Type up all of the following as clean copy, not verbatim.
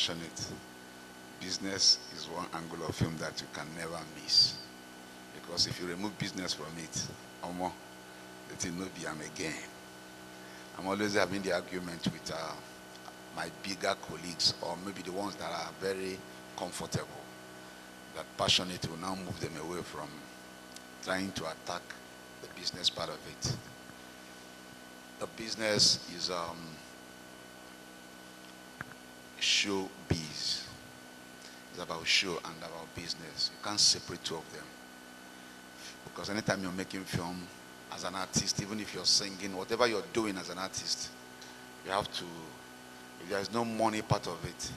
passionate, business is one angle of film that you can never miss. Because if you remove business from it, omo, the thing no be am again. I'm always having the argument with my bigger colleagues, or maybe the ones that are very comfortable, that passionate will now move them away from trying to attack the business part of it. The business is showbiz. It's about show and about business. You can't separate two of them. Because anytime you're making film as an artist, even if you're singing, whatever you're doing as an artist, you have to, if there's no money part of it,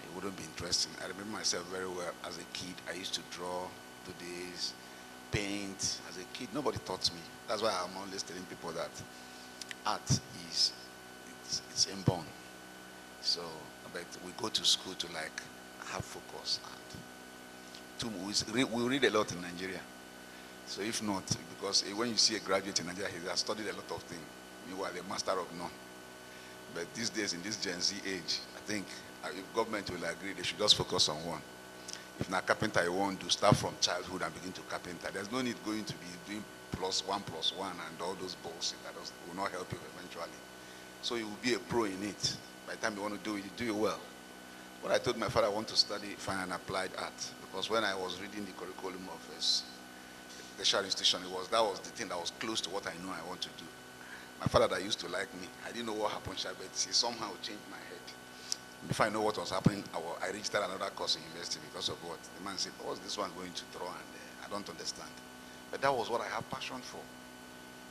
it wouldn't be interesting. I remember myself very well as a kid. I used to draw, do this, paint. As a kid, nobody taught me. That's why I'm always telling people that art is, it's inborn. So, but we go to school to like have focus, and we read a lot in Nigeria. So if not, because when you see a graduate in Nigeria, he has studied a lot of things. Meanwhile, a master of none. But these days, in this Gen Z age, I think if government will agree, they should just focus on one. If not carpenter, you want to start from childhood and begin to carpenter. There's no need going to be doing +1 + 1 and all those bullshit that will not help you eventually. So you will be a pro in it. By the time you want to do it, you do it well. But I told my father I want to study fine and applied art, because when I was reading the curriculum of the tertiary institution, that was the thing that was close to what I know I want to do. My father that used to like me, I didn't know what happened, but he somehow changed my head. Before I know what was happening, I registered another course in university because of what? The man said, what's this one going to throw? And I don't understand. But that was what I have passion for.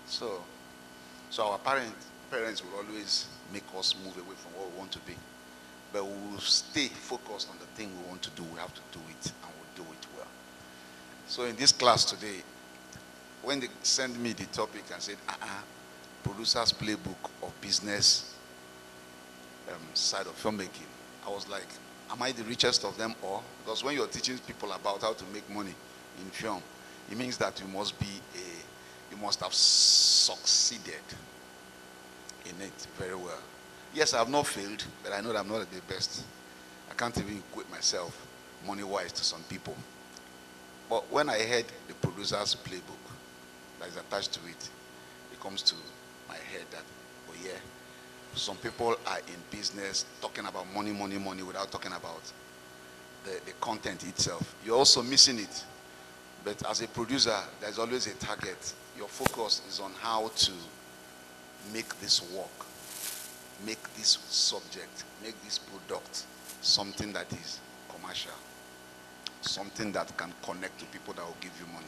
So our parents will always make us move away from what we want to be. But we will stay focused on the thing we want to do. We have to do it, and we'll do it well. So in this class today, when they sent me the topic and said, Producers Playbook of Business side of filmmaking, I was like, am I the richest of them all? Because when you're teaching people about how to make money in film, it means that you must have succeeded in it very well. Yes, I have not failed, but I know that I'm not the best. I can't even equate myself money-wise to some people. But when I heard the Producers Playbook that is attached to it, it comes to my head that, oh yeah, some people are in business talking about money without talking about the content itself. You're also missing it. But as a producer, there's always a target. Your focus is on how to make this work, make this subject, make this product something that is commercial, something that can connect to people that will give you money.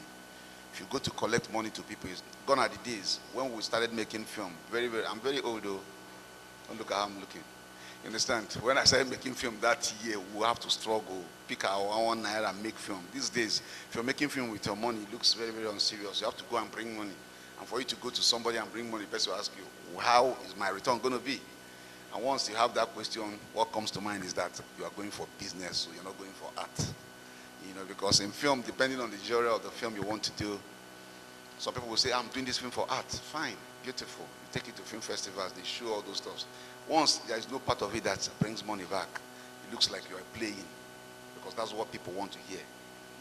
If you go to collect money to people, it's gone are the days when we started making film. I'm very old though. Don't look at how I'm looking. You understand? When I started making film that year, we have to struggle, pick our 1 naira and make film. These days, if you're making film with your money, it looks very, very unserious. You have to go and bring money. And for you to go to somebody and bring money, the person will ask you, how is my return going to be? And once you have that question, what comes to mind is that you are going for business, so you're not going for art. You know, because in film, depending on the genre of the film you want to do, some people will say, I'm doing this film for art. Fine, beautiful. You take it to film festivals, they show all those stuff. Once there is no part of it that brings money back, it looks like you are playing, because that's what people want to hear.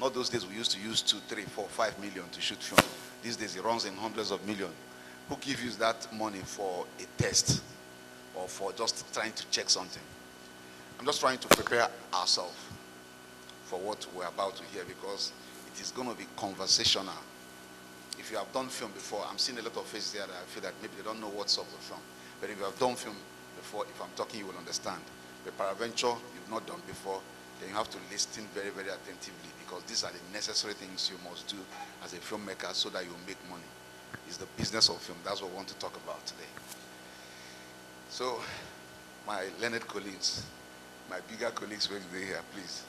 Not those days we used to use 2, 3, 4, 5 million to shoot film. These days it runs in hundreds of millions. Who gives you that money for a test or for just trying to check something? I'm just trying to prepare ourselves for what we're about to hear, because it is going to be conversational. If you have done film before, I'm seeing a lot of faces here that I feel that maybe they don't know what's up with film. But if you have done film before, if I'm talking, you will understand. But peradventure, you've not done before, then you have to listen very, very attentively, because these are the necessary things you must do as a filmmaker so that you make money. It's the business of film. That's what we want to talk about today. So, my learned colleagues, my bigger colleagues, where they here, please.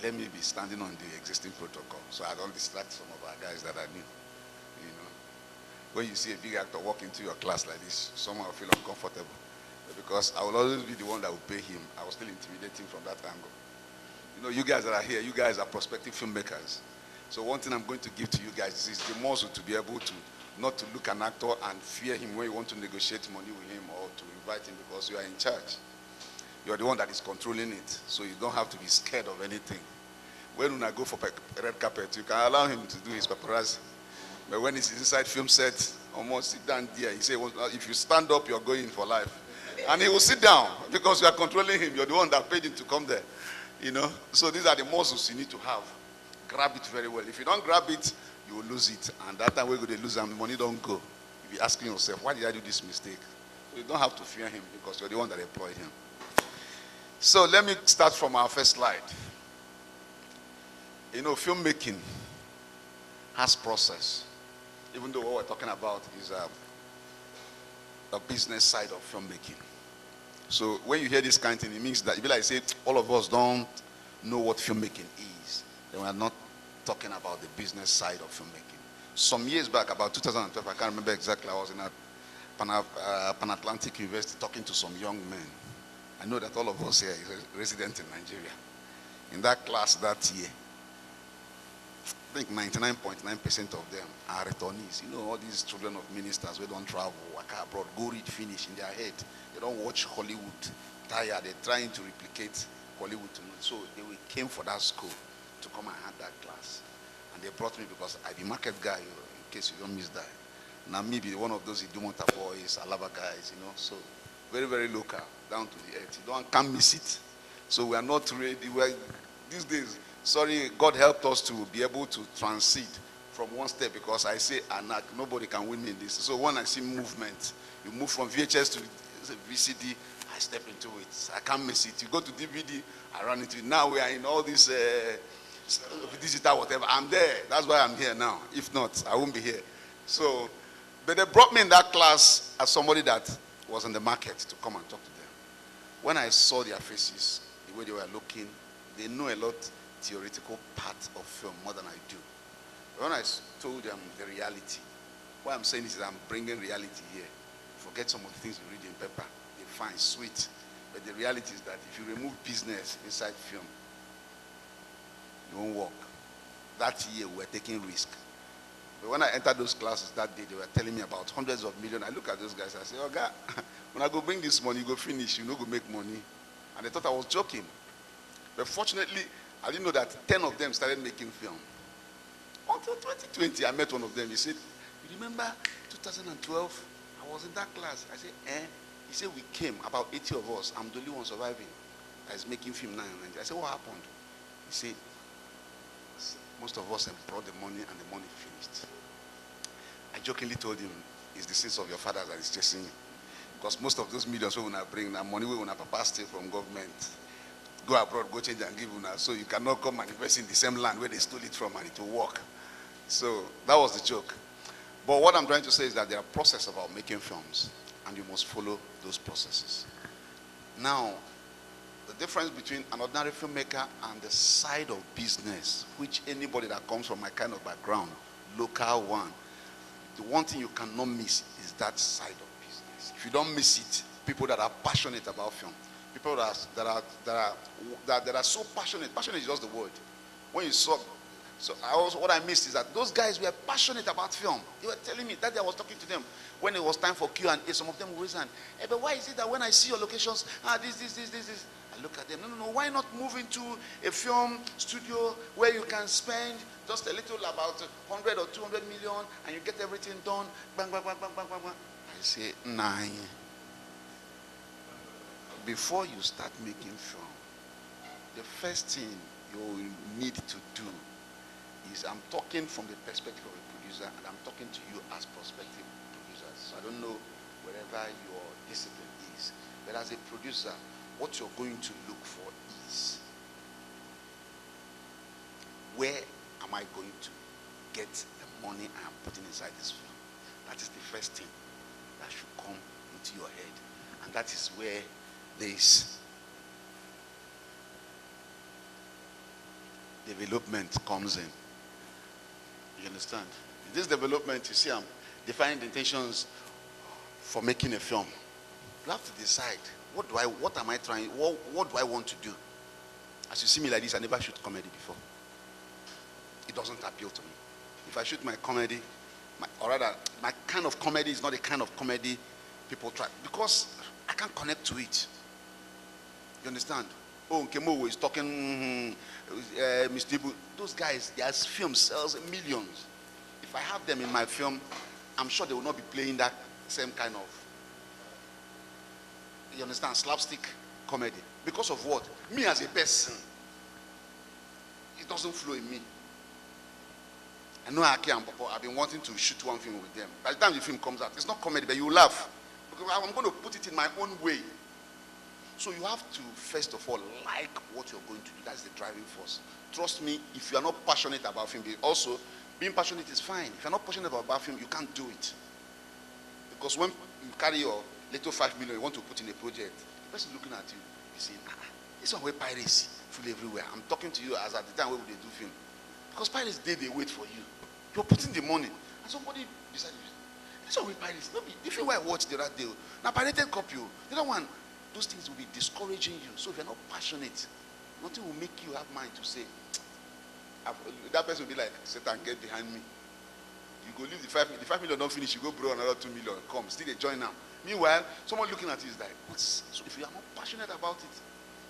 Let me be standing on the existing protocol, so I don't distract some of our guys that are new. You know, when you see a big actor walk into your class like this, someone will feel uncomfortable, because I will always be the one that will pay him. I will still intimidate him from that angle. You know, you guys that are here, you guys are prospective filmmakers. So one thing I'm going to give to you guys is the muscle to be able to not to look an actor and fear him when you want to negotiate money with him or to invite him, because you are in charge. You are the one that is controlling it, so you don't have to be scared of anything. When I go for red carpet, you can allow him to do his paparazzi. But when he's inside film set, almost sit down there, he say, well, if you stand up, you're going for life. And he will sit down because you are controlling him. You're the one that paid him to come there. You know? So these are the muscles you need to have. Grab it very well. If you don't grab it, you will lose it. And that time we're going to lose and the money don't go. You'll be asking yourself, why did I do this mistake? So you don't have to fear him because you're the one that employed him. So let me start from our first slide. You know, filmmaking has process. Even though what we're talking about is a business side of filmmaking. So when you hear this kind of thing, it means that, if like I say, all of us don't know what filmmaking is, then we're not talking about the business side of filmmaking. Some years back, about 2012, I can't remember exactly, I was in a Pan-Atlantic University talking to some young men. I know that all of us here is a resident in Nigeria. In that class that year, I think 99.9% of them are returnees. You know, all these children of ministers who don't travel, work abroad, go read, finish in their head. They don't watch Hollywood. Tired, they're trying to replicate Hollywood. So they came for that school to come and have that class. And they brought me because I'm the market guy, in case you don't miss that. Now maybe one of those Idumota boys, Alaba guys, you know. So very, very local, down to the earth. You can't miss it. So we are not ready. These days, sorry, God helped us to be able to transit from one step, because I say Anak, nobody can win me in this. So when I see movement, you move from VHS to VCD, I step into it. I can't miss it. You go to DVD, I run into it. Now we are in all this digital whatever. I'm there. That's why I'm here now. If not, I won't be here. So, but they brought me in that class as somebody that was in the market to come and talk to them. When I saw their faces, the way they were looking, they know a lot theoretical part of film more than I do. When I told them the reality, what I'm saying is that I'm bringing reality here. Forget some of the things you read in paper. They're fine, sweet. But the reality is that if you remove business inside film, you won't work. That year we're taking risk. But when I entered those classes that day, they were telling me about hundreds of millions. I look at those guys, I say, oh God, when I go bring this money, you go finish, you know, go make money. And they thought I was joking. But fortunately, I didn't know that 10 of them started making film. Until 2020, I met one of them. He said, you remember 2012? I was in that class. I said, eh? He said, we came, about 80 of us. I'm the only one surviving that is making film now in Nigeria. I said, what happened? He said, most of us brought the money and the money finished. I jokingly told him, it's the sins of your father that is chasing you. Because most of those millions we will not bring, that money we will not papa steal from government. Go abroad, go change and give una. So you cannot come and invest in the same land where they stole it from and it will work. So that was the joke. But what I'm trying to say is that there are processes about making films, and you must follow those processes. Now, the difference between an ordinary filmmaker and the side of business, which anybody that comes from my kind of background, local one, the one thing you cannot miss is that side of business. If you don't miss it, people that are passionate about film, people that are so passionate is just the word. When you saw, what I missed is that those guys were passionate about film. They were telling me that day I was talking to them when it was time for Q&A. Some of them would raise hand. Hey, but why is it that when I see your locations, this, I look at them. No. Why not move into a film studio where you can spend just a little, about 100 or 200 million, and you get everything done? Bang, bang, bang, bang, bang, bang, bang. I say, nah. Before you start making film, the first thing you need to do is, I'm talking from the perspective of a producer, and I'm talking to you as prospective producers. So I don't know wherever your discipline is, but as a producer, what you're going to look for is, where am I going to get the money I'm putting inside this film? That is the first thing that should come into your head, and that is where this development comes in. You understand? In this development, you see, I'm defining the intentions for making a film. You have to decide, what am I trying, what do I want to do? As you see me like this, I never shoot comedy before. It doesn't appeal to me. If I shoot my comedy, or rather, my kind of comedy is not the kind of comedy people try, because I can't connect to it. You understand? Oh, Nkemo is talking, Mr. Ibu. Those guys, their film sells millions. If I have them in my film, I'm sure they will not be playing that same kind of, you understand, slapstick comedy. Because of what? Me as a person, it doesn't flow in me. I know Aki and Papa, I've been wanting to shoot one film with them. By the time the film comes out, it's not comedy, but you laugh. Because I'm going to put it in my own way. So you have to, first of all, like what you're going to do. That's the driving force. Trust me, if you are not passionate about film, also, being passionate is fine. If you're not passionate about film, you can't do it. Because when you carry your little 5 million you want to put in a project, the person looking at you, you say, this one where piracy full everywhere. I'm talking to you as at the time where they do film. Because pirates, they wait for you. You're putting the money. And somebody decided, this one with pirates. The film I watched the other day, now pirated copy. The other one, those things will be discouraging you. So if you're not passionate, nothing will make you have mind to say, that person will be like, Satan, get behind me. You go leave the 5 million don't finish, you go borrow another 2 million, come, still they join now. Meanwhile, someone looking at you is like, what's, so if you are not passionate about it,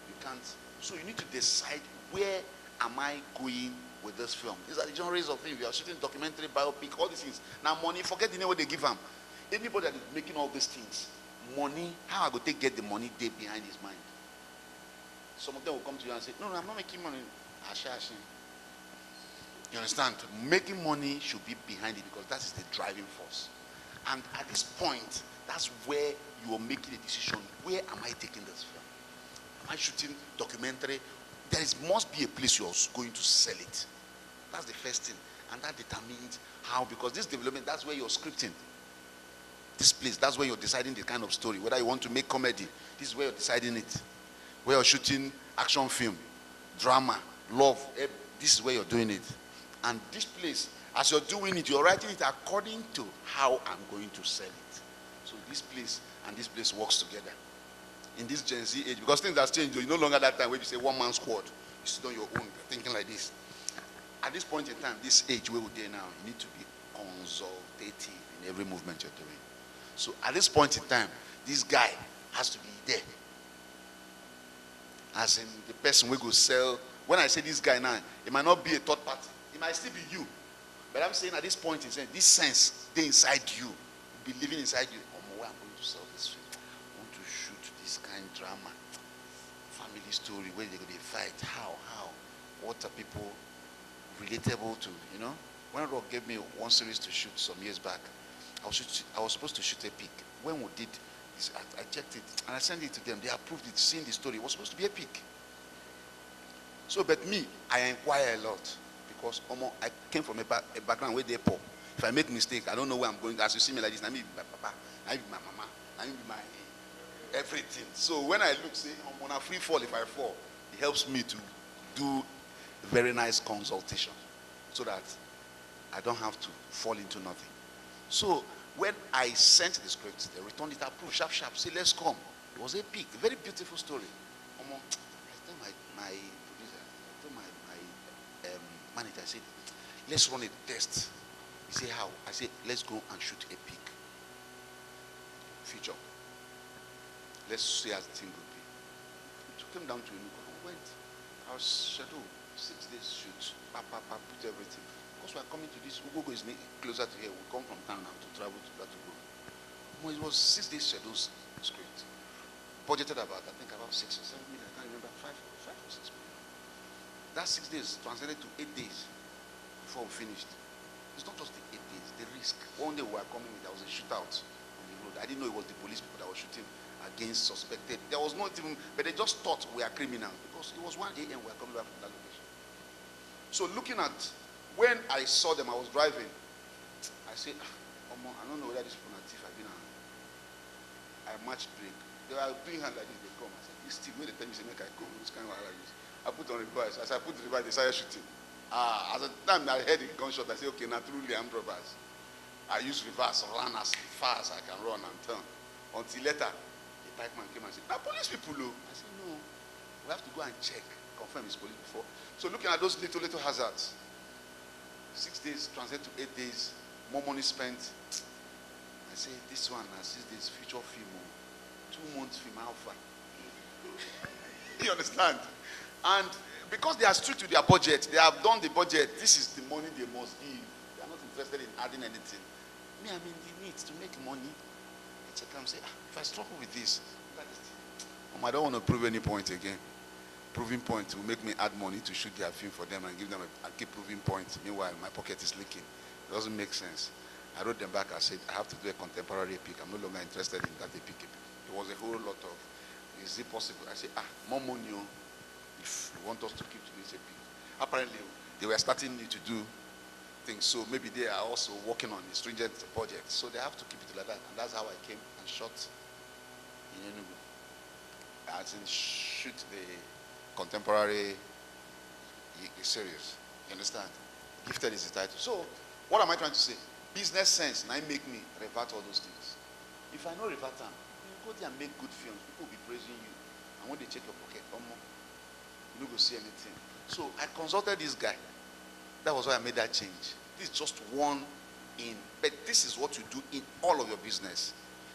you can't. So you need to decide, where am I going with this film? These are the genres of film. We are shooting documentary, biopic, all these things. Now money, forget the name what they give them. Anybody that is making all these things, money, how I go take get the money there behind his mind? Some of them will come to you and say, no, I'm not making money. You understand? Making money should be behind it, because that is the driving force. And at this point, that's where you are making a decision. Where am I taking this film? Am I shooting documentary? There must be a place you're going to sell it. That's the first thing. And that determines how, because this development, that's where you're scripting. This place, that's where you're deciding the kind of story. Whether you want to make comedy, this is where you're deciding it. Where you're shooting action film, drama, love, this is where you're doing it. And this place, as you're doing it, you're writing it according to how I'm going to sell it. So this place and this place works together. In this Gen Z age, because things have changed, you no longer that time where you say one man squad, you sit on your own, thinking like this. At this point in time, this age where we're there now, you need to be consultative in every movement you're doing. So at this point in time, this guy has to be there. As in the person we go sell. When I say this guy now, it might not be a third party. It might still be you. But I'm saying at this point in time, this sense, they inside you, be living inside you. Oh, where I'm going to sell this film. I want to shoot this kind of drama. Family story, where they're going to fight. How? What are people relatable to, you know? When Rock gave me one series to shoot some years back, I was supposed to shoot a peak. When we did this, I checked it and I sent it to them. They approved it, seeing the story. It was supposed to be a peak. So, but me, I inquire a lot, because I came from a background where they're poor. If I make mistake, I don't know where I'm going. As you see me like this, I may be my papa, I may be my mama, I may be my everything. So when I look, say, I'm on a free fall. If I fall, it helps me to do a very nice consultation, so that I don't have to fall into nothing. So when I sent the script, they returned it approved, sharp, say, let's come. It was a peak, a very beautiful story. I told my producer, I told my manager, I said, let's run a test. He said, how? I said, let's go and shoot a peak feature. Let's see how the thing would be. We took him down to Enugu and went. Our schedule, 6 days shoot, put everything. Because we are coming to this, Ugogo is closer to here. We come from town now to travel to Ugogo. Well, it was 6 days schedules script. Budgeted about 6 or 7 million. I can't remember, 5 or 6 million. That 6 days translated to 8 days before we finished. It's not just the 8 days, the risk. One day we were coming, there was a shootout on the road. I didn't know it was the police people that were shooting against suspected. There was not even, but they just thought we are criminals, because it was 1 a.m. we were coming back from that location. So looking at, when I saw them, I was driving. I said, I don't know whether this people are thief. I matched break. They were doing hand like this, they come. I said, this thief, when they tell me, say, make I come, this kind of like this. I put on reverse. As I put the reverse, they started shooting. As the time I heard the gunshot, I said, okay, now truly I'm robbers. I use reverse, run as far as I can run and turn. Until later, the pikeman came and said, now police people, oh. I said, no, we have to go and check, confirm it's police before. So looking at those little hazards, 6 days translate to 8 days. more money spent. I say, this one, I see this feature film, 2 months film alpha. You understand? And because they are strict with their budget, they have done the budget, this is the money they must give. They are not interested in adding anything. Me, I'm in the need to make money. I check and say, if I struggle with this, I don't want to prove any point again. Proving point will make me add money to shoot their film for them and give them a keep proving point. Meanwhile, my pocket is leaking. It doesn't make sense. I wrote them back. I said, I have to do a contemporary epic. I'm no longer interested in that epic. It was a whole lot of, is it possible? I said, more money if you want us to keep to this epic. Apparently, they were starting to do things. So maybe they are also working on a stringent project. So they have to keep it like that. And that's how I came and shot in Enugu. As in shoot the contemporary series. You understand? Gifted is the title. So, what am I trying to say? Business sense, and I make me revert all those things. If I know revert them, you go there and make good films, people will be praising you. And when they check your pocket, you don't go see anything. So I consulted this guy. That was why I made that change. This is just one in, but this is what you do in all of your business.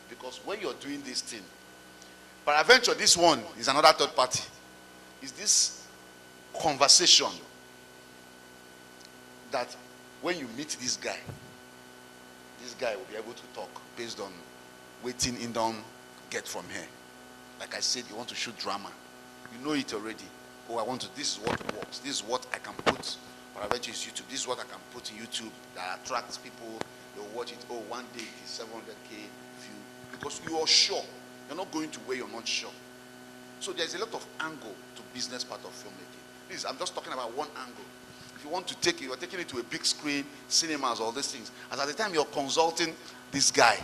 Because when you're doing this thing, peradventure, this one is another third party. Is this conversation that when you meet this guy will be able to talk based on waiting in don't get from here. Like I said, you want to shoot drama. You know it already. This is what works. This is what I can put. Peradventure is YouTube. This is what I can put in YouTube that attracts people. They'll watch it. Oh, one day it is 700K view. Because you are sure. You're not going to where you're not sure. So there's a lot of angle to business part of filmmaking. Please, I'm just talking about one angle. If you want to take it, you're taking it to a big screen, cinemas, all these things. And at the time you're consulting this guy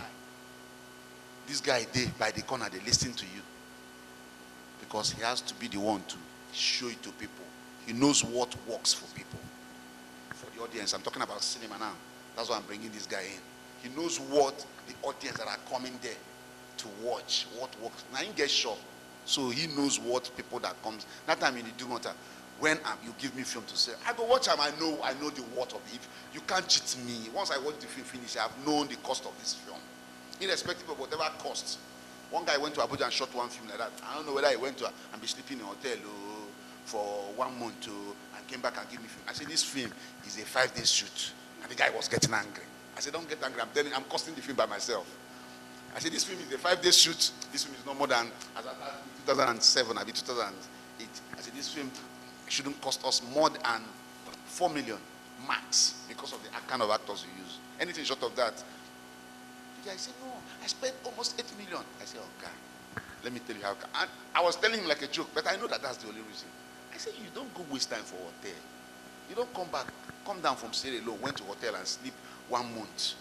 there by the corner, they listen to you. Because he has to be the one to show it to people. He knows what works for people. For the audience, I'm talking about cinema now. That's why I'm bringing this guy in. He knows what the audience that are coming there to watch, what works. Now he gets shot. So he knows what people that comes. That time in the do matter. When you give me film to say, I go watch him, I know the worth of it. You can't cheat me. Once I watch the film finish, I have known the cost of this film. Irrespective of whatever cost. One guy went to Abuja and shot one film like that. I don't know whether he went to and be sleeping in a hotel for 1 month and came back and gave me film. I said, this film is a 5-day shoot. And the guy was getting angry. I said, don't get angry. I'm telling you, I'm costing the film by myself. I said, this film is a 5-day shoot. This film is no more than, as I 2007, I 2008. I said, this film shouldn't cost us more than 4 million max because of the kind of actors you use. Anything short of that. The guy said, no, I spent almost 8 million. I said, oh God, let me tell you how. And I was telling him like a joke, but I know that that's the only reason. I said, you don't go waste time for hotel. You don't come down from Sierra Leone, went to hotel and sleep 1 month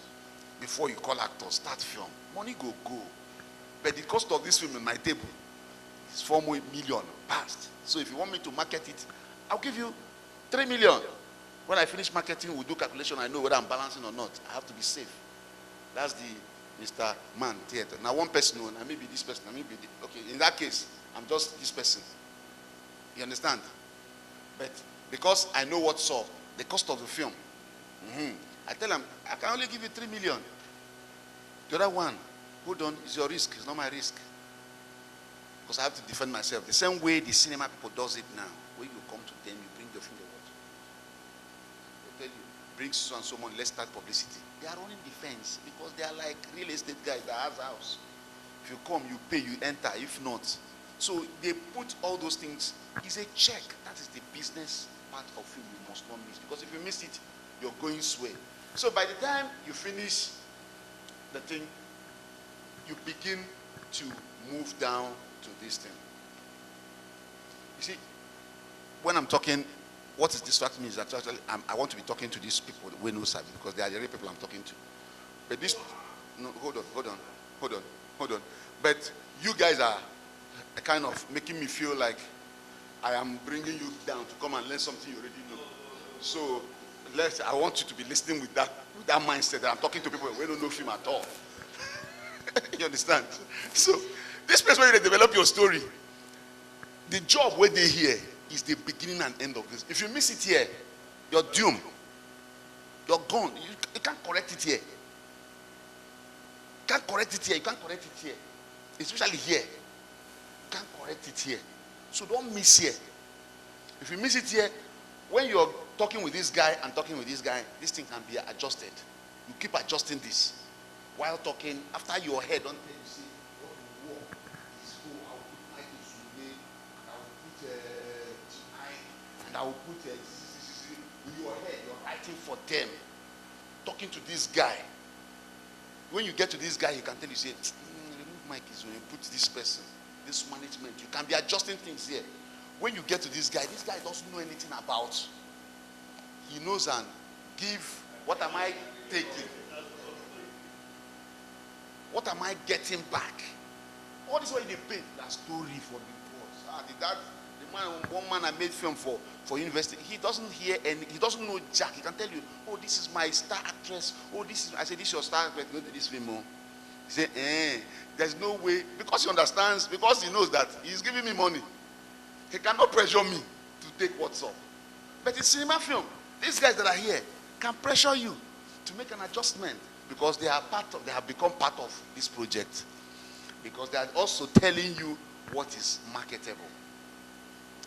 before you call actors, start film. Money go. But the cost of this film on my table is 4 million past. So if you want me to market it, I'll give you 3 million. When I finish marketing, we'll do calculation. I know whether I'm balancing or not. I have to be safe. That's the Mr. Man theater. Now one person, and maybe this person, and maybe okay. In that case, I'm just this person. You understand? But because I know what's up, the cost of the film, I tell them I can only give you 3 million. The other one, hold on, it's your risk. It's not my risk. Because I have to defend myself. The same way the cinema people does it now. When you come to them, you bring your film, they watch. They tell you, bring so and so money, let's start publicity. They are running defense because they are like real estate guys that have house. If you come, you pay, you enter. If not, so they put all those things. It's a check. That is the business part of film you must not miss. Because if you miss it, you're going sway. So by the time you finish the thing, you begin to move down to this thing. You see, when I'm talking, what is distracting me is that actually I want to be talking to these people with no service because they are the real people I'm talking to. But this, no, hold on. But you guys are kind of making me feel like I am bringing you down to come and learn something you already know. So I want you to be listening with that mindset that I'm talking to people who don't know film at all. You understand? So this place where you develop your story, the job where they here is the beginning and end of this. If you miss it here, you're doomed. You're gone. You can't correct it here. Can't correct it here. You can't correct it here. Especially here. You can't correct it here. So don't miss here. If you miss it here, when you're talking with this guy and talking with this guy, this thing can be adjusted. You keep adjusting this while talking. After your head, don't tell you say, what will work is I'll put my Ezugwu, I'll put and I'll put in your head. You're writing for them. Talking to this guy. When you get to this guy, he can tell you, say, remove my Ezugwu, put this person, this management. You can be adjusting things here. When you get to this guy doesn't know anything about. He knows and give, what am I taking? What am I getting back? All this way they paid that story for the boss. One man I made film for university. He doesn't hear and he doesn't know Jack. He can tell you, oh, this is my star actress. Oh, this is, I said, this is your star actress. Go to this film. Oh. He said, there's no way, because he understands, because he knows that he's giving me money. He cannot pressure me to take what's up. But in cinema film, these guys that are here can pressure you to make an adjustment because they have become part of this project. Because they are also telling you what is marketable.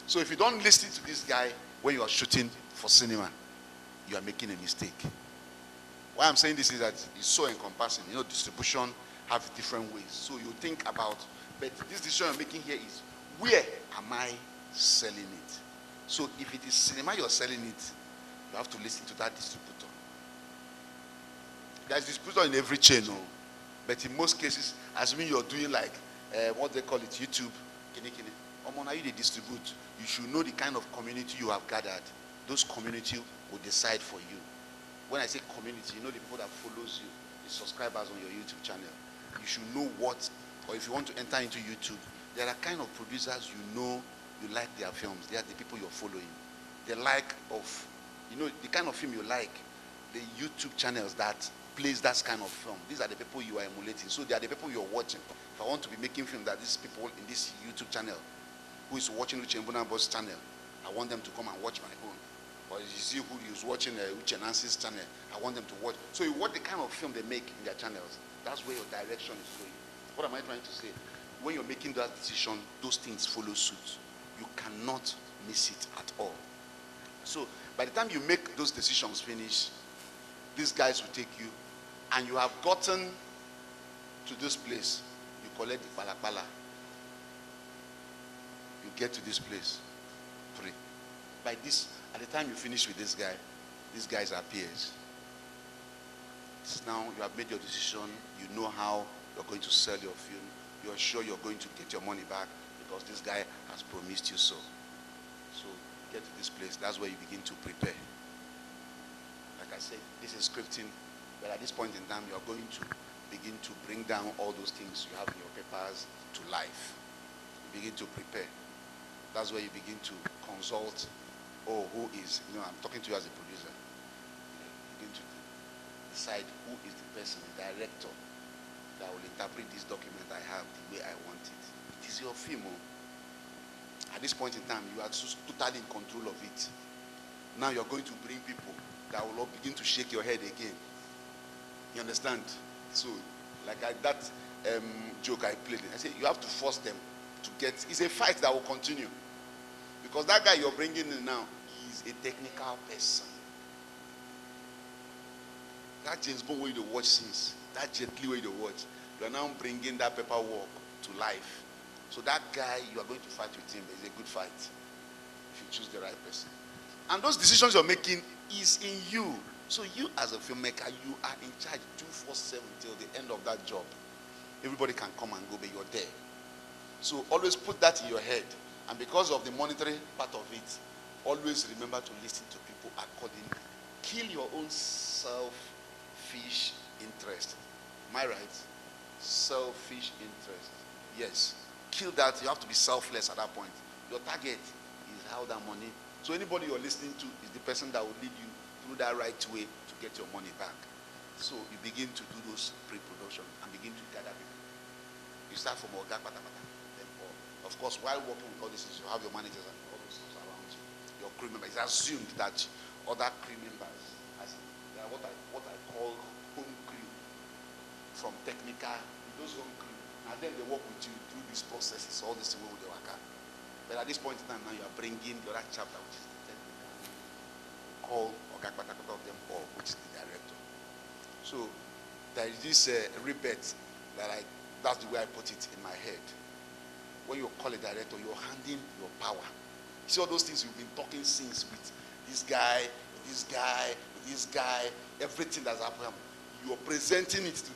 So if you don't listen to this guy when you are shooting for cinema, you are making a mistake. Why I'm saying this is that it's so encompassing. You know, distribution have different ways. So you think about, but this decision you're making here is, where am I selling it? So if it is cinema you're selling it, you have to listen to that distributor. There's distributor in every channel, but in most cases, assuming you're doing like what they call it, YouTube, now you distribute, you should know the kind of community you have gathered. Those community will decide for you. When I say community, you know the people that follows you, the subscribers on your YouTube channel. You should know what, or if you want to enter into YouTube, there are kind of producers you know you like their films. They are the people you're following. The like of, you know, the kind of film you like, the YouTube channels that plays that kind of film. These are the people you are emulating. So they are the people you're watching. If I want to be making film that these people in this YouTube channel who is watching Uche Mbunabo's channel, I want them to come and watch my own. Or you see who is watching Uche Nancy's channel, I want them to watch. So you watch the kind of film they make in their channels. That's where your direction is going. What am I trying to say? When you're making that decision, those things follow suit. You cannot miss it at all. So by the time you make those decisions finish, these guys will take you, and you have gotten to this place. You collect the palapala. You get to this place free. By this, at the time you finish with this guy, these guys are peers. Now you have made your decision. You know how you're going to sell your film. You're sure you're going to get your money back because this guy has promised you so. So get to this place. That's where you begin to prepare. Like I said, this is scripting, but at this point in time, you're going to begin to bring down all those things you have in your papers to life. You begin to prepare. That's where you begin to consult, oh, who is, you know, I'm talking to you as a producer. You begin to decide who is the person, the director, that will interpret this document I have the way I want it. It is your film. Oh. At this point in time, you are totally in control of it. Now you're going to bring people that will all begin to shake your head again. You understand? So, like that joke I played, I said you have to force them to get, it's a fight that will continue. Because that guy you're bringing in now is a technical person. That James Bond way to watch scenes, that Jet Li way to watch, you are now bringing that paperwork to life. So that guy, you are going to fight with him, but it's a good fight if you choose the right person. And those decisions you're making is in you. So you as a filmmaker, you are in charge 24/7 till the end of that job. Everybody can come and go, but you're there. So always put that in your head. And because of the monetary part of it, always remember to listen to people accordingly. Kill your own selfish interest. Am I right? Selfish interest. Yes. Kill that. You have to be selfless at that point. Your target is how that money. So anybody you're listening to is the person that will lead you through that right way to get your money back. So you begin to do those pre-production and begin to gather people. You start from Oga Patapata. Of course, while working with all this, you have your managers and all those stuff around you. Your crew members. It's assumed that other crew members, There are what I call home crew from technical, those home crew, and then they work with you through these processes, all this way with the worker. But at this point in time now, you are bringing the other chapter, which is the technical. We call Okakpatakota of them all, which is the director. So there is this rebate that that's the way I put it in my head. When you call a director, you're handing your power. You see all those things you've been talking since with this guy, this guy, this guy, everything that's happened. You're presenting it to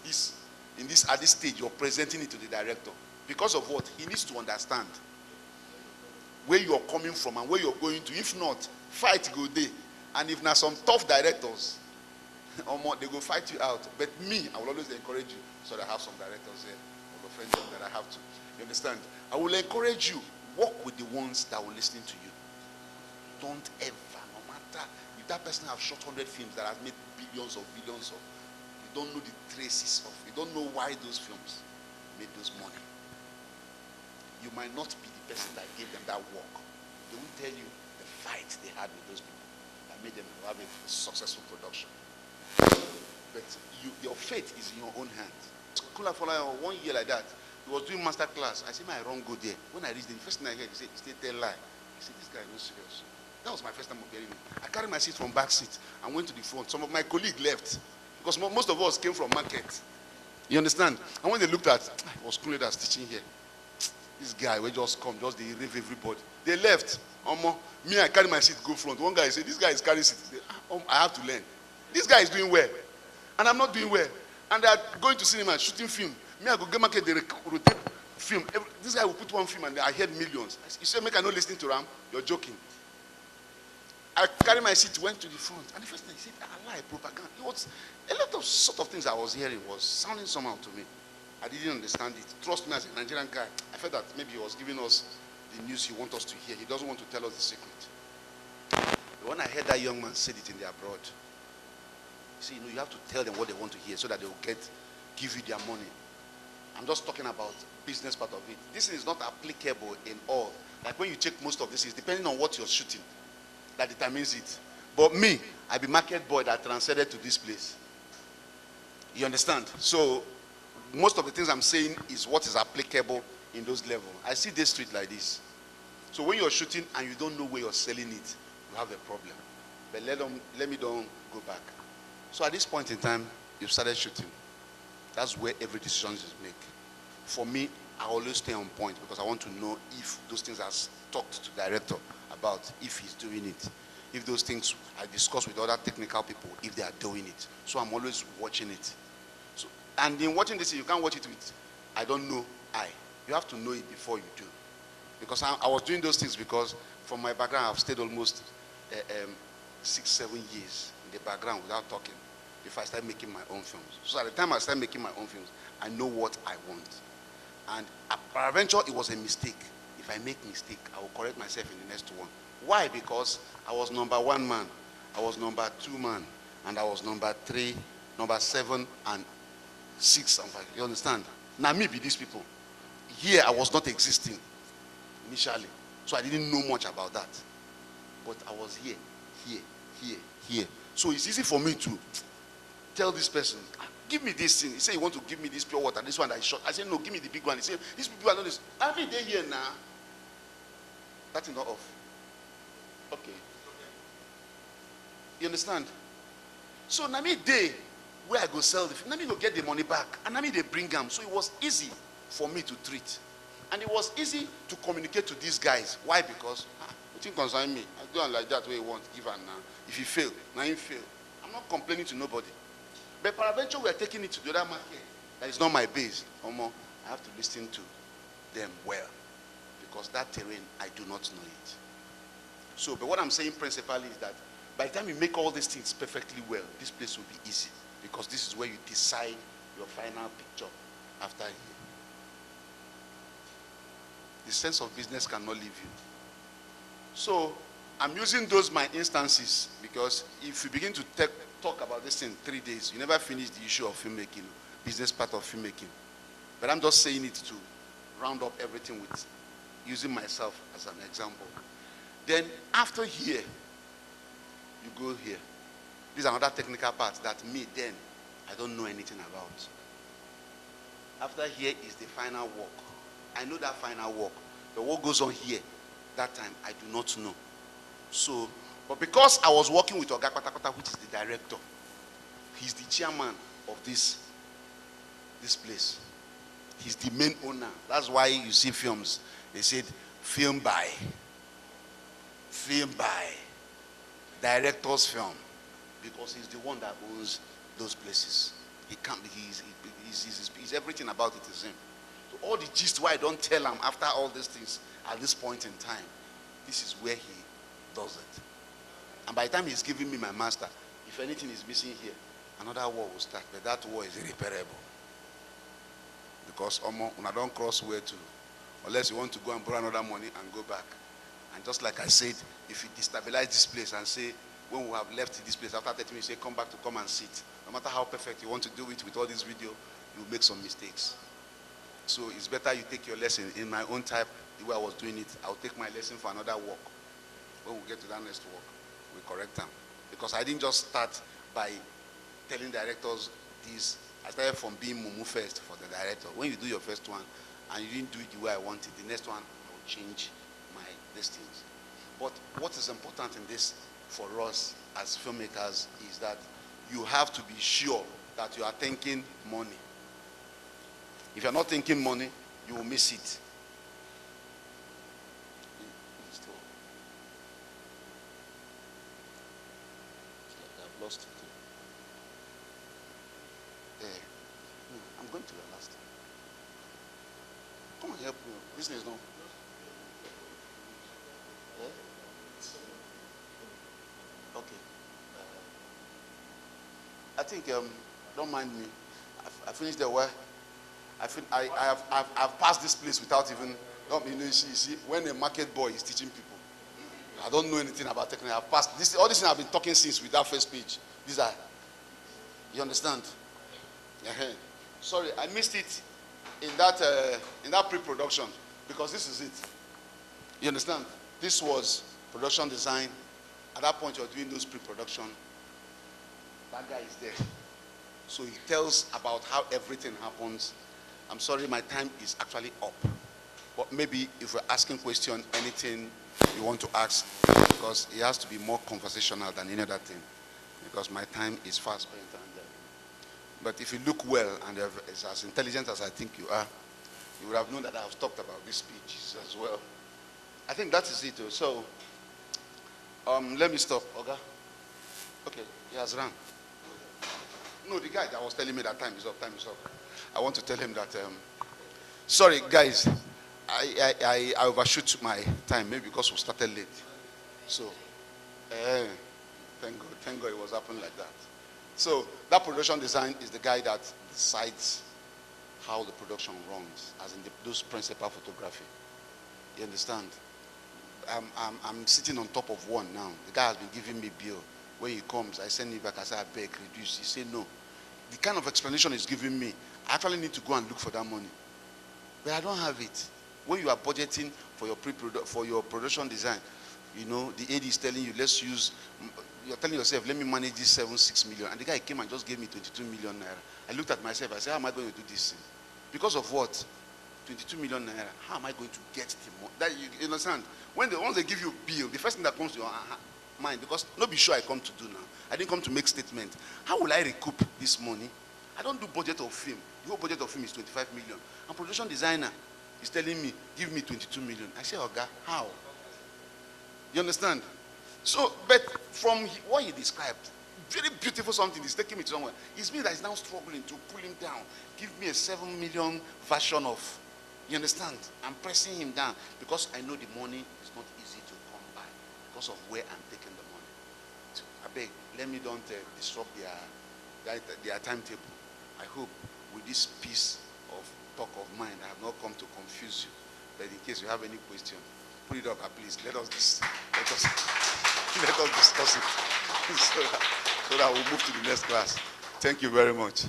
at this stage, you're presenting it to the director. Because of what? He needs to understand where you're coming from and where you're going to. If not, fight go there. And if now some tough directors, or more, they go fight you out. But me, I will always encourage you. So that I have some directors here, or friends that I have to. You understand? I will encourage you. Work with the ones that will listen to you. Don't ever, no matter if that person has shot 100 films that has made billions of, you don't know the traces of, you don't know why those films made those money. You might not be the person that gave them that work. They will tell you the fight they had with those people that made them have a successful production. But your fate is in your own hands. For 1 year like that, he was doing master class. I said, I wrong go there. When I reached the first thing I heard, he said, tell lie. I said, this guy is not serious. That was my first time of hearing him. I carried my seat from back seat and went to the front. Some of my colleagues left because most of us came from market. You understand? And when they looked at, it was Kunle that's teaching here. This guy will just come, just they rave everybody. They left. Me, I carry my seat, go front. One guy said, this guy is carrying seat. He said, I have to learn. This guy is doing well. And I'm not doing well. And they are going to cinema, shooting film. Me, I go get market, they rotate film. This guy will put one film and I heard millions. You say, make I not listening to Ram? You're joking. I carried my seat, went to the front. And the first thing he said, I lie, propaganda. It was a lot of sort of things I was hearing was sounding somehow to me. I didn't understand it. Trust me, as a Nigerian guy, I felt that maybe he was giving us the news he wants us to hear. He doesn't want to tell us the secret. But when I heard that young man said it in the abroad, see, you have to tell them what they want to hear so that they will give you their money. I'm just talking about business part of it. This is not applicable in all. Like when you check most of this, is depending on what you're shooting that determines it. But me, I be market boy that transcended to this place. You understand? So most of the things I'm saying is what is applicable in those levels. I see this street like this. So when you're shooting and you don't know where you're selling it, you have a problem. But let me don't go back. So at this point in time, you've started shooting. That's where every decision is made. For me, I always stay on point because I want to know if those things are talked to the director about, if he's doing it. If those things I discuss with other technical people, if they are doing it. So I'm always watching it. So, and in watching this, you can't watch it with, I don't know, You have to know it before you do. Because I was doing those things because from my background, I've stayed almost 6-7 years in the background without talking before I started making my own films. So at the time I started making my own films, I know what I want. And peradventure, it was a mistake. If I make mistake, I will correct myself in the next one. Why? Because I was number 1 man, I was number 2 man, and I was number 3, number 7, and 6, and 5. You understand? Now me be these people. Here I was not existing initially, so I didn't know much about that. But I was here. So it's easy for me to tell this person, give me this thing. He said, you want to give me this pure water, this one that is short. I said, no, give me the big one. He said, these people are not this. Every day here now. That is not off. Okay. You understand? So now me day where I go sell the film, now me go get the money back. And now me they bring them. So it was easy for me to treat. And it was easy to communicate to these guys. Why? Because it didn't concern me. I do it like that way you want, give and now. If you fail, now you fail. I'm not complaining to nobody. But peradventure, we are taking it to the other market. That is not my base. I have to listen to them well. Because that terrain, I do not know it. So, but what I'm saying principally is that by the time you make all these things perfectly well, this place will be easy. Because this is where you decide your final picture after a year. The sense of business cannot leave you. So, I'm using those my instances because if you begin to talk about this in 3 days, you never finish the issue of filmmaking, business part of filmmaking. But I'm just saying it to round up everything with using myself as an example. Then after here, you go here. This is another technical part that me then, I don't know anything about. After here is the final work. I know that final work. The what goes on here, that time, I do not know. So, but because I was working with Oga Patakota, which is the director, he's the chairman of this place. He's the main owner. That's why you see films, they said, film by, director's film, because he's the one that owns those places. He can't. He's everything about it is him. So all the gist why I don't tell him after all these things at this point in time, this is where he does it. And by the time he's giving me my master, if anything is missing here, another war will start. But that war is irreparable. Because when I don't cross where to, unless you want to go and borrow another money and go back. And just like I said, if you destabilize this place and say, when we have left this place, after 30 minutes, say, come back to come and sit. No matter how perfect you want to do it with all this video, you make some mistakes. So it's better you take your lesson in my own type, the way I was doing it. I'll take my lesson for another work. When we get to that next work, we correct them. Because I didn't just start by telling directors this. I started from being Mumu first for the director. When you do your first one and you didn't do it the way I wanted, the next one I will change my things. But what is important in this for us as filmmakers is that you have to be sure that you are thinking money. If you're not thinking money, you will miss it. I've lost it. I'm going to the last. Come and help me. This is no. Okay. I think don't mind me. I finished the work. I've passed this place without even. You see, when a market boy is teaching people, I don't know anything about technology. I've passed this. All these things I've been talking since with that first page. These are. You understand? Sorry, I missed it in that pre-production because this is it. You understand? This was production design. At that point, you're doing those pre-production. That guy is there. So he tells about how everything happens. I'm sorry, my time is actually up. But maybe if we're asking question, anything you want to ask, because it has to be more conversational than any other thing. Because my time is fast spent. But if you look well and is as intelligent as I think you are, you would have known that I've talked about these speeches as well. I think that is it. So, let me stop, Oga. Okay, he has run. No, the guy that was telling me that time is up. I want to tell him that, sorry guys, I overshoot my time, maybe because we started late. So, thank God it was happening like that. So that production design is the guy that decides how the production runs, as in those principal photography. You understand? I'm sitting on top of one now. The guy has been giving me bill. When he comes, I send him back. I say, I beg, reduce. He say no. The kind of explanation he's giving me, I actually need to go and look for that money, but I don't have it. When you are budgeting for your production design, you know the AD is telling you, let's use. You're telling yourself, let me manage this 6 million. And the guy came and just gave me 22 million naira. I looked at myself, I said, how am I going to do this thing? Because of what? 22 million naira. How am I going to get the money? That you understand? Once they give you a bill, the first thing that comes to your mind, because not be sure I come to do now. I didn't come to make statement. How will I recoup this money? I don't do budget of film. The whole budget of film is 25 million. And production designer is telling me, give me 22 million. I say, Oga, how? You understand? So, but from what he described, very beautiful something, he's taking me to somewhere. It's me that is now struggling to pull him down. Give me a 7 million version of, you understand? I'm pressing him down because I know the money is not easy to come by because of where I'm taking the money. So, I beg, let me don't disrupt their timetable. I hope with this piece of talk of mine, I have not come to confuse you. But in case you have any question, put it up, please. Let us discuss it so that we'll move to the next class. Thank you very much.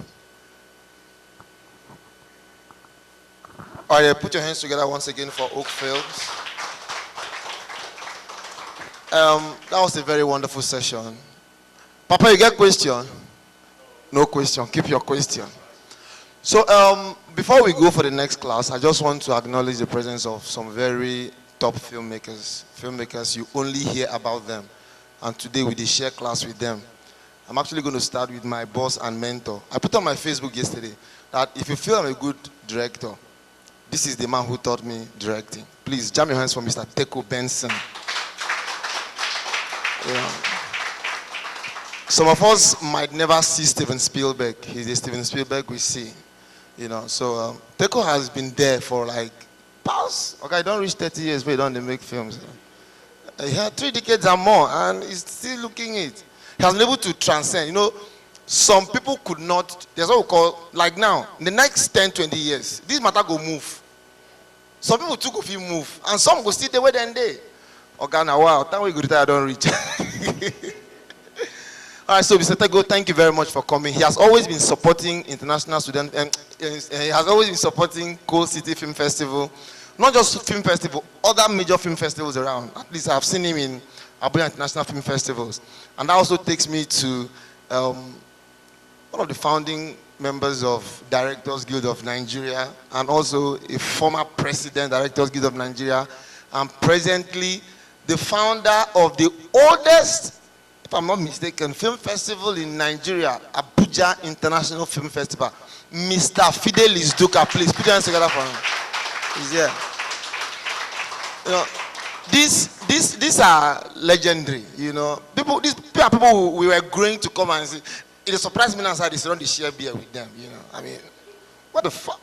All right, put your hands together once again for Oakfil. That was a very wonderful session. Papa, you get question? No question. Keep your question. So, before we go for the next class, I just want to acknowledge the presence of some very top filmmakers. Filmmakers, you only hear about them. And today we did share class with them. I'm actually going to start with my boss and mentor. I put on my Facebook yesterday that if you feel I'm a good director, this is the man who taught me directing. Please, jam your hands for Mr. Teko Benson. Yeah. Some of us might never see Steven Spielberg. He's the Steven Spielberg we see. So Teko has been there for like past, okay, I don't reach 30 years, but he don't make films. He had 3 decades and more, and he's still looking it. He has been able to transcend. Some people could not, there's what we call, like now, in the next 10, 20 years, this matter go move. Some people too go feel move, and some go still the way then they. Okay, now wow, that way go retire, I don't reach. All right, so Mr. Tego, thank you very much for coming. He has always been supporting international students, and he has always been supporting Coal City Film Festival. Not just film festival, other major film festivals around. At least I've seen him in Abuja International Film Festivals. And that also takes me to one of the founding members of Directors Guild of Nigeria, and also a former president, Directors Guild of Nigeria, and presently the founder of the oldest, if I'm not mistaken, film festival in Nigeria, Abuja International Film Festival. Mr. Fidelis Duka, please put your hands together for him. He's here. These are legendary. These are people who we were growing to come and see. It surprised me now that they surround the share beer with them. I mean, what the fuck?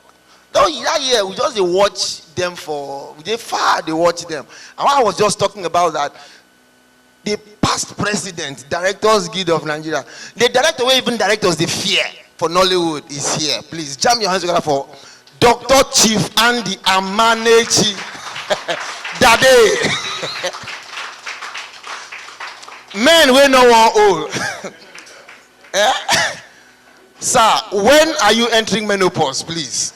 That year we just watch them they watch them. And I was just talking about that. The past president, Directors Guild of Nigeria, the director where even directors they fear for Nollywood is here. Please jam your hands together for Dr. Chief Andy Amanechi Dade. Men we no one old. Sir, when are you entering menopause, please?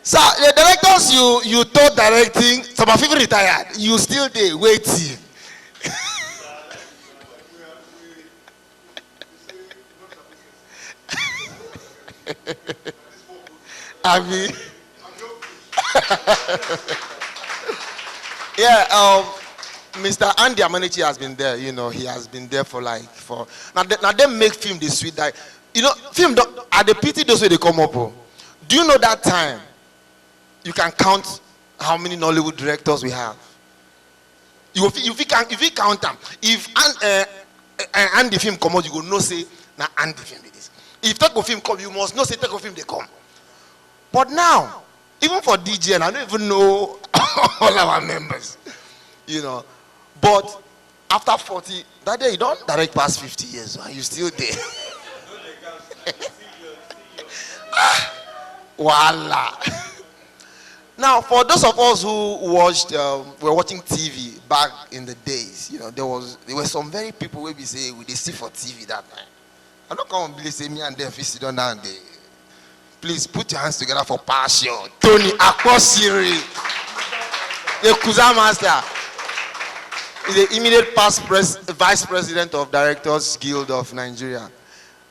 Sir, the directors you taught directing, some of you retired. You still there waiting. I mean, yeah. Mr. Andy Amanechi has been there. He has been there for now. They make film this sweet that film at the pity those way they come up. Do you know that time? You can count how many Nollywood directors we have. If you count them, if Andy film come out, you go no say now Andy film it is. If Teko film come, you must know say Teko film they come. But now, even for DJ, and I don't even know all our members, But after 40, that day you don't direct past 50 years, and you still there. Voila. Now, for those of us who were watching TV back in the days, there were some very people where we say we see for TV that time. I don't come and believe say me and them sit down and they. Please put your hands together for Passion, Tony Akosiri, the Kuza Master, the immediate past vice president of Directors Guild of Nigeria.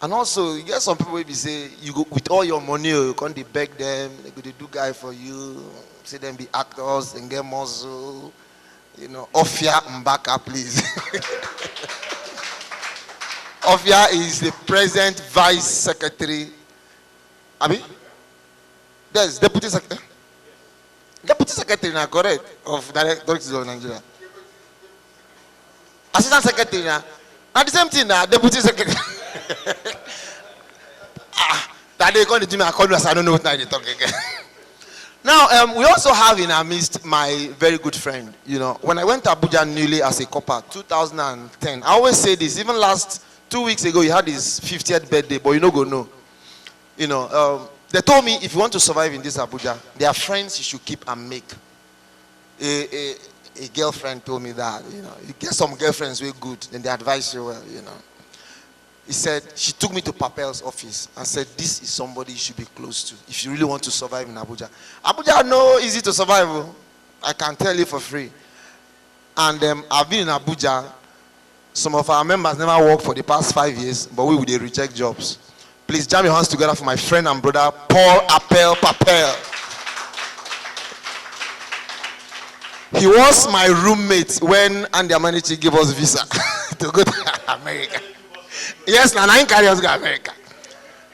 And also, you get some people where we say you go with all your money, you can't beg them, they go to do guy for you, say them be actors, and get muscle, Ofia Mbaka, please. Ofia is the present vice secretary. Abi? Yes, deputy secretary. Deputy secretary now, correct, of Directors of Nigeria. Assistant secretary now. And the same thing now, deputy secretary. That they going to do me, I call you as I don't know what they talk again. Now, we also have in our midst my very good friend. When I went to Abuja newly as a copper, 2010, I always say this, even last 2 weeks ago, he had his 50th birthday, but go know. They told me if you want to survive in this Abuja, there are friends you should keep and make. A girlfriend told me that, you get some girlfriends who are good, then they advise you well, He said, she took me to Papel's office and said, this is somebody you should be close to if you really want to survive in Abuja. Abuja, no, easy to survive. I can tell you for free. And I've been in Abuja Some of our members never worked for the past 5 years, but we would reject jobs. Please jam your hands together for my friend and brother, Paul Appel Papel. He was my roommate when Andy Amanichi gave us visa to go to America. Yes, and I carry us to America.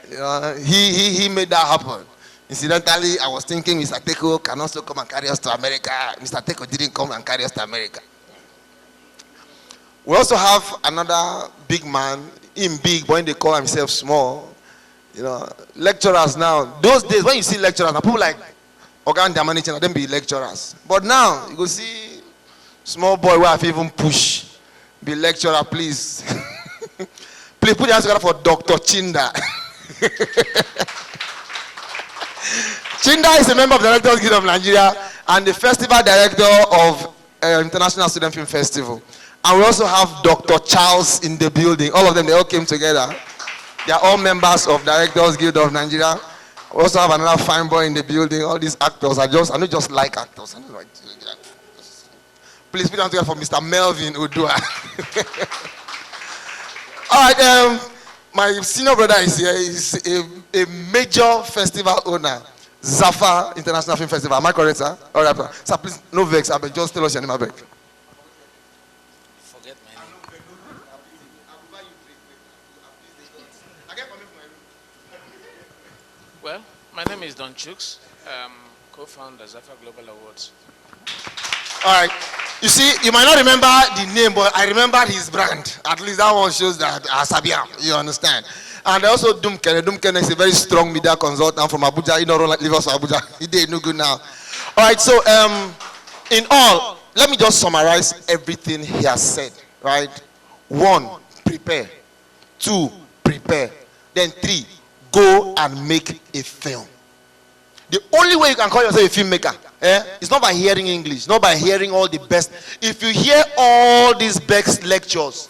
You know, he made that happen. Incidentally, I was thinking Mr. Teko can also come and carry us to America. Mr. Teko didn't come and carry us to America. We also have another big man, him big, but when they call himself small. You know, lecturers now. Those days when you see lecturers, now people like Ogan Damanichi and them be lecturers. But now you go see small boy who have even push. Be lecturer, please. Please put your hands together for Dr. Chinda. Chinda is a member of the Directors Guild of Nigeria and the festival director of International Student Film Festival. And we also have Dr. Charles in the building. All of them, they all came together. They are all members of Directors Guild of Nigeria. We also have another fine boy in the building. All these actors I don't just like actors. Please put your hands together for Mr. Melvin Udua. All right, my senior brother is here. He's a major festival owner, Zafa International Film Festival. Am I correct, sir? All right, sir. Please, no vex. I just tell us your name, I beg. Forget my name. Well, my name is Don Chooks, co-founder Zafa Global Awards. All right. You see, you might not remember the name, but I remember his brand. At least that one shows that Asabiam, you understand. And also Dumkene. Dumkene is a very strong media consultant from Abuja. You know, leave us for Abuja. He did no good now. All right, so in all, let me just summarize everything he has said, right? 1, prepare. 2, prepare. Then 3, go and make a film. The only way you can call yourself a filmmaker is not by hearing English, not by hearing all the best. If you hear all these best lectures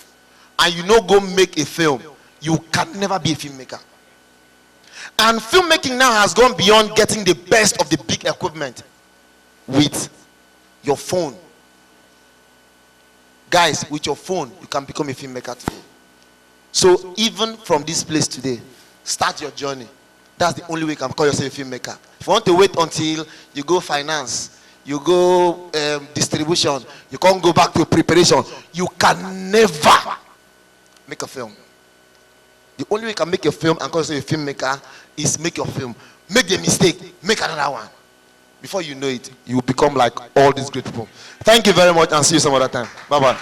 and you no go make a film, you can never be a filmmaker. And filmmaking now has gone beyond getting the best of the big equipment with your phone. Guys, with your phone, you can become a filmmaker today. So even from this place today, start your journey. That's the only way you can call yourself a filmmaker. If you want to wait until you go finance, you go distribution, you can't go back to preparation, you can never make a film. The only way you can make a film and call yourself a filmmaker is make your film. Make the mistake, make another one. Before you know it, you will become like all these great people. Thank you very much and see you some other time. Bye-bye.